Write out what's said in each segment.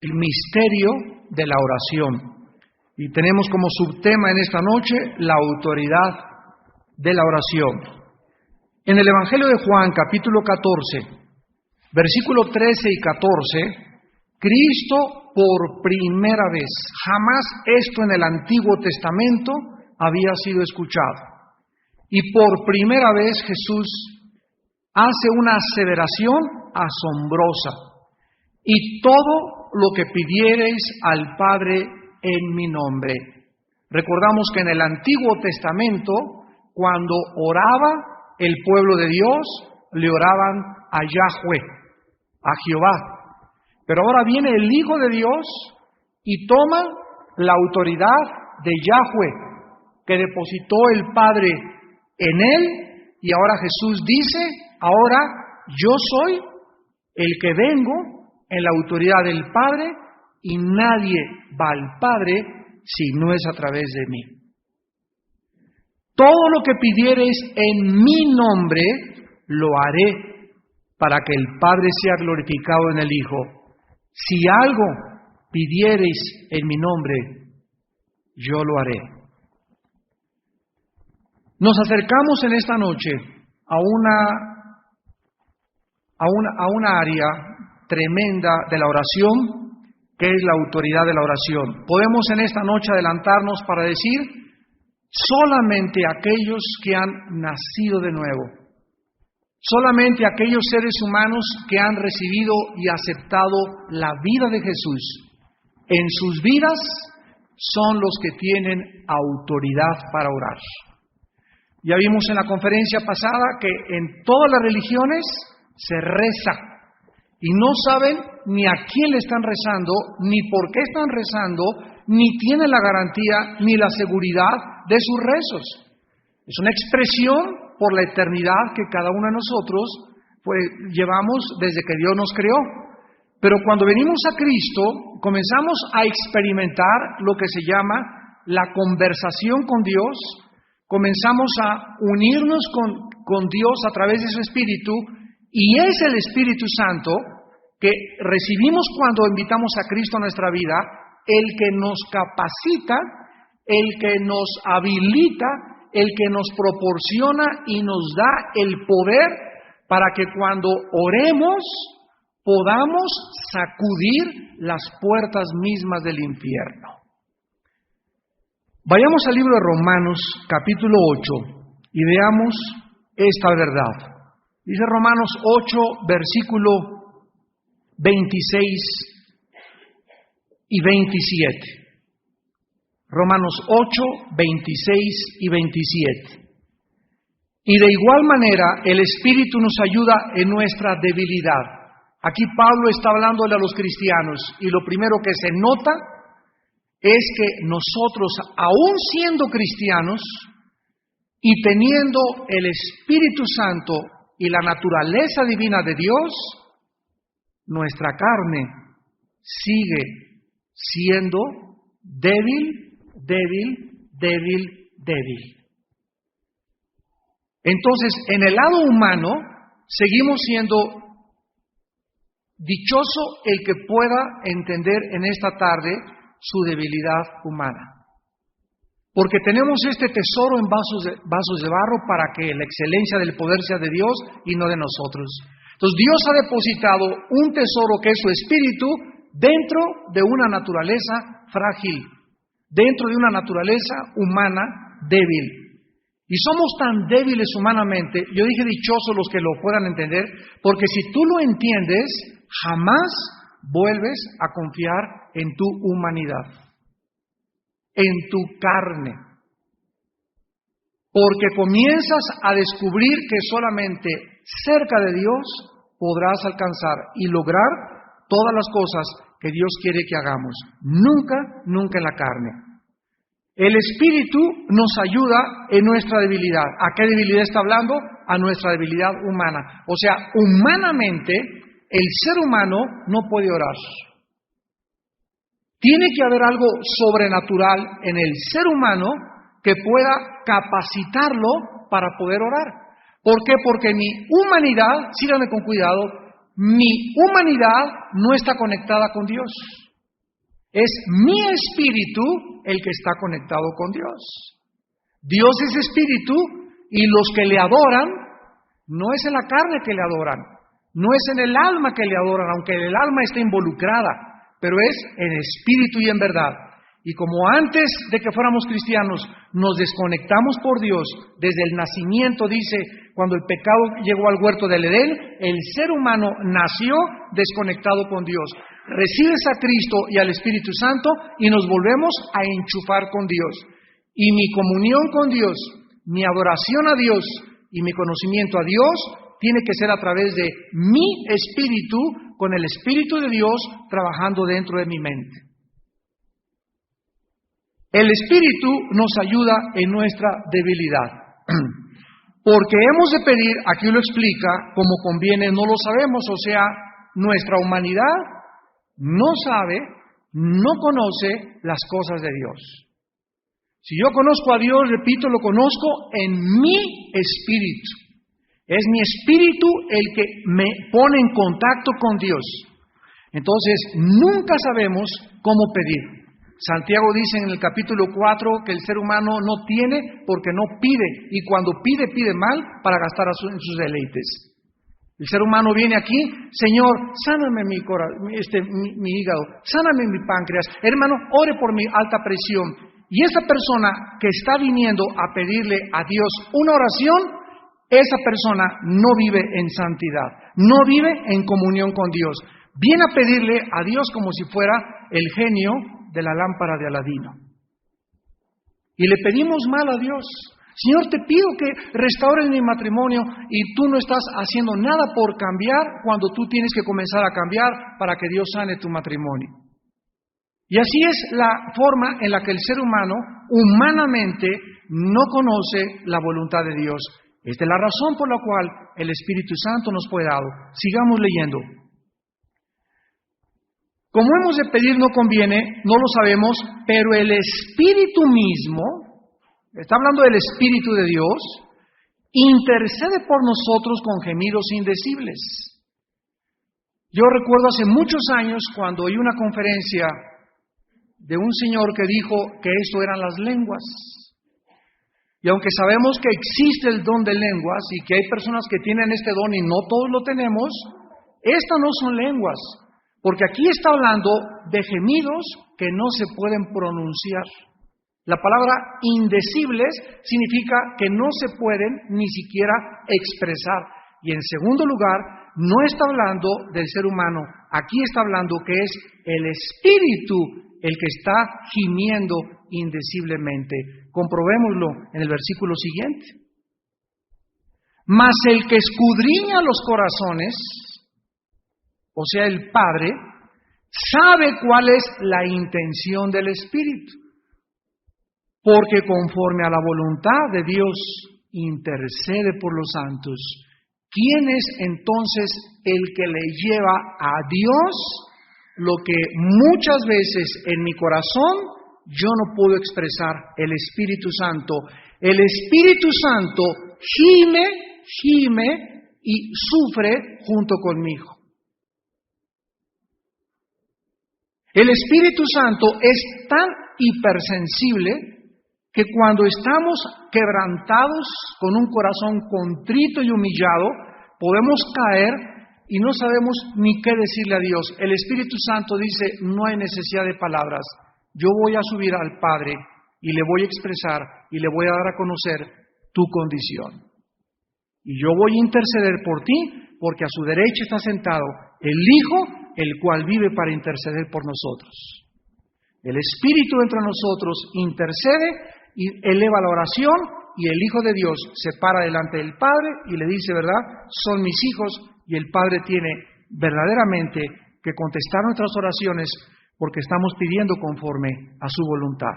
el misterio de la oración. Y tenemos como subtema en esta noche la autoridad de la oración. En el Evangelio de Juan, capítulo 14, versículo 13 y 14, Cristo por primera vez, jamás esto en el Antiguo Testamento había sido escuchado. Y por primera vez Jesús hace una aseveración asombrosa. Y todo lo que pidiereis al Padre en mi nombre. Recordamos que en el Antiguo Testamento, cuando oraba el pueblo de Dios, le oraban a Yahweh, a Jehová. Pero ahora viene el Hijo de Dios y toma la autoridad de Yahweh, que depositó el Padre en él, y ahora Jesús dice, ahora yo soy el que vengo en la autoridad del Padre, y nadie va al Padre si no es a través de mí. Todo lo que pidiereis en mi nombre, lo haré para que el Padre sea glorificado en el Hijo. Si algo pidiereis en mi nombre, yo lo haré. Nos acercamos en esta noche a una área tremenda de la oración, que es la autoridad de la oración. Podemos en esta noche adelantarnos para decir, solamente aquellos que han nacido de nuevo, solamente aquellos seres humanos que han recibido y aceptado la vida de Jesús, en sus vidas son los que tienen autoridad para orar. Ya vimos en la conferencia pasada que en todas las religiones se reza y no saben ni a quién le están rezando, ni por qué están rezando, ni tienen la garantía ni la seguridad de sus rezos. Es una expresión por la eternidad que cada uno de nosotros llevamos desde que Dios nos creó. Pero cuando venimos a Cristo, comenzamos a experimentar lo que se llama la conversación con Dios, comenzamos a unirnos con Dios a través de su Espíritu, y es el Espíritu Santo que recibimos cuando invitamos a Cristo a nuestra vida, el que nos capacita, el que nos habilita, el que nos proporciona y nos da el poder para que cuando oremos podamos sacudir las puertas mismas del infierno. Vayamos al libro de Romanos, capítulo 8, y veamos esta verdad. Dice Romanos 8, versículo 26 y 27. Romanos 8, 26 y 27. Y de igual manera el Espíritu nos ayuda en nuestra debilidad. Aquí Pablo está hablándole a los cristianos, y lo primero que se nota es que nosotros, aún siendo cristianos y teniendo el Espíritu Santo y la naturaleza divina de Dios, nuestra carne sigue siendo débil. Entonces, en el lado humano, seguimos siendo dichoso el que pueda entender en esta tarde su debilidad humana. Porque tenemos este tesoro en vasos de barro para que la excelencia del poder sea de Dios y no de nosotros. Entonces Dios ha depositado un tesoro que es su Espíritu dentro de una naturaleza frágil, dentro de una naturaleza humana débil. Y somos tan débiles humanamente, yo dije dichosos los que lo puedan entender, porque si tú lo entiendes, jamás vuelves a confiar en tu humanidad, en tu carne. Porque comienzas a descubrir que solamente cerca de Dios podrás alcanzar y lograr todas las cosas que Dios quiere que hagamos. Nunca en la carne. El Espíritu nos ayuda en nuestra debilidad. ¿A qué debilidad está hablando? A nuestra debilidad humana. O sea, humanamente, el ser humano no puede orar. Tiene que haber algo sobrenatural en el ser humano que pueda capacitarlo para poder orar. ¿Por qué? Porque mi humanidad, síganme con cuidado, mi humanidad no está conectada con Dios. Es mi espíritu el que está conectado con Dios. Dios es espíritu y los que le adoran, no es en la carne que le adoran, no es en el alma que le adoran, aunque el alma esté involucrada, pero es en espíritu y en verdad. Y como antes de que fuéramos cristianos nos desconectamos por Dios, desde el nacimiento, dice, cuando el pecado llegó al huerto del Edén, el ser humano nació desconectado con Dios. Recibes a Cristo y al Espíritu Santo y nos volvemos a enchufar con Dios. Y mi comunión con Dios, mi adoración a Dios y mi conocimiento a Dios tiene que ser a través de mi espíritu, con el Espíritu de Dios trabajando dentro de mi mente. El Espíritu nos ayuda en nuestra debilidad, porque hemos de pedir, aquí lo explica, como conviene, no lo sabemos, o sea, nuestra humanidad no sabe, no conoce las cosas de Dios. Si yo conozco a Dios, repito, lo conozco en mi espíritu. Es mi espíritu el que me pone en contacto con Dios. Entonces, nunca sabemos cómo pedir. Santiago dice en el capítulo 4 que el ser humano no tiene porque no pide, y cuando pide, pide mal para gastar en sus deleites. El ser humano viene aquí, Señor, sáname mi hígado, sáname mi páncreas, hermano, ore por mi alta presión. Y esa persona que está viniendo a pedirle a Dios una oración, esa persona no vive en santidad, no vive en comunión con Dios. Viene a pedirle a Dios como si fuera el genio de la lámpara de Aladino. Y le pedimos mal a Dios. Señor, te pido que restaures mi matrimonio, y tú no estás haciendo nada por cambiar cuando tú tienes que comenzar a cambiar para que Dios sane tu matrimonio. Y así es la forma en la que el ser humano humanamente no conoce la voluntad de Dios. Esta es la razón por la cual el Espíritu Santo nos fue dado. Sigamos leyendo. Como hemos de pedir no conviene, no lo sabemos, pero el Espíritu mismo, está hablando del Espíritu de Dios, intercede por nosotros con gemidos indecibles. Yo recuerdo hace muchos años cuando oí una conferencia de un señor que dijo que esto eran las lenguas. Y aunque sabemos que existe el don de lenguas y que hay personas que tienen este don y no todos lo tenemos, estas no son lenguas, porque aquí está hablando de gemidos que no se pueden pronunciar. La palabra indecibles significa que no se pueden ni siquiera expresar. Y en segundo lugar, no está hablando del ser humano, aquí está hablando que es el espíritu el que está gimiendo indeciblemente. Comprobémoslo en el versículo siguiente. Mas el que escudriña los corazones, o sea, el Padre, sabe cuál es la intención del Espíritu, porque conforme a la voluntad de Dios intercede por los santos. ¿Quién es entonces el que le lleva a Dios lo que muchas veces en mi corazón yo no puedo expresar? El Espíritu Santo. El Espíritu Santo gime y sufre junto conmigo. El Espíritu Santo es tan hipersensible que cuando estamos quebrantados con un corazón contrito y humillado, podemos caer y no sabemos ni qué decirle a Dios. El Espíritu Santo dice, no hay necesidad de palabras. Yo voy a subir al Padre y le voy a expresar y le voy a dar a conocer tu condición. Y yo voy a interceder por ti, porque a su derecha está sentado el Hijo, el cual vive para interceder por nosotros. El Espíritu entre nosotros intercede y eleva la oración, y el Hijo de Dios se para delante del Padre y le dice, ¿verdad? Son mis hijos, y el Padre tiene verdaderamente que contestar nuestras oraciones porque estamos pidiendo conforme a su voluntad.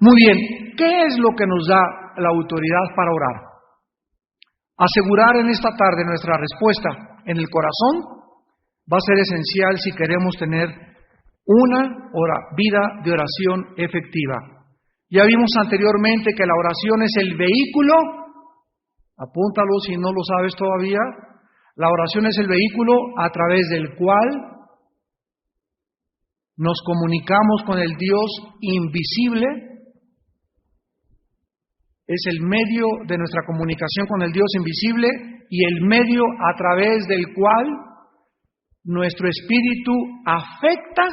Muy bien, ¿qué es lo que nos da la autoridad para orar? Asegurar en esta tarde nuestra respuesta en el corazón va a ser esencial si queremos tener una vida de oración efectiva. Ya vimos anteriormente que la oración es el vehículo, apúntalo si no lo sabes todavía, la oración es el vehículo a través del cual nos comunicamos con el Dios invisible. Es el medio de nuestra comunicación con el Dios invisible y el medio a través del cual nuestro espíritu afecta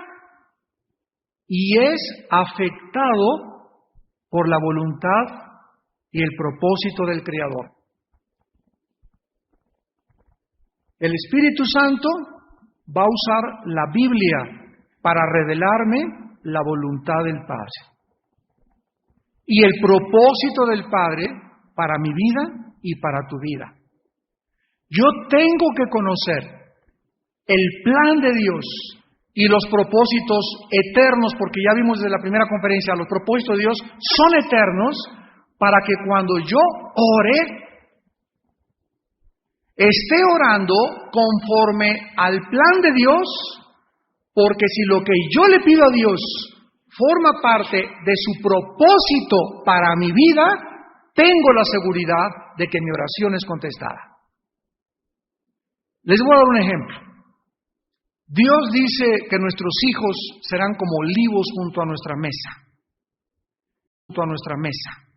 y es afectado por la voluntad y el propósito del Creador. El Espíritu Santo va a usar la Biblia para revelarme la voluntad del Padre y el propósito del Padre para mi vida y para tu vida. Yo tengo que conocer el plan de Dios y los propósitos eternos, porque ya vimos desde la primera conferencia, los propósitos de Dios son eternos, para que cuando yo ore, esté orando conforme al plan de Dios, porque si lo que yo le pido a Dios forma parte de su propósito para mi vida, tengo la seguridad de que mi oración es contestada. Les voy a dar un ejemplo. Dios dice que nuestros hijos serán como olivos junto a nuestra mesa. Junto a nuestra mesa.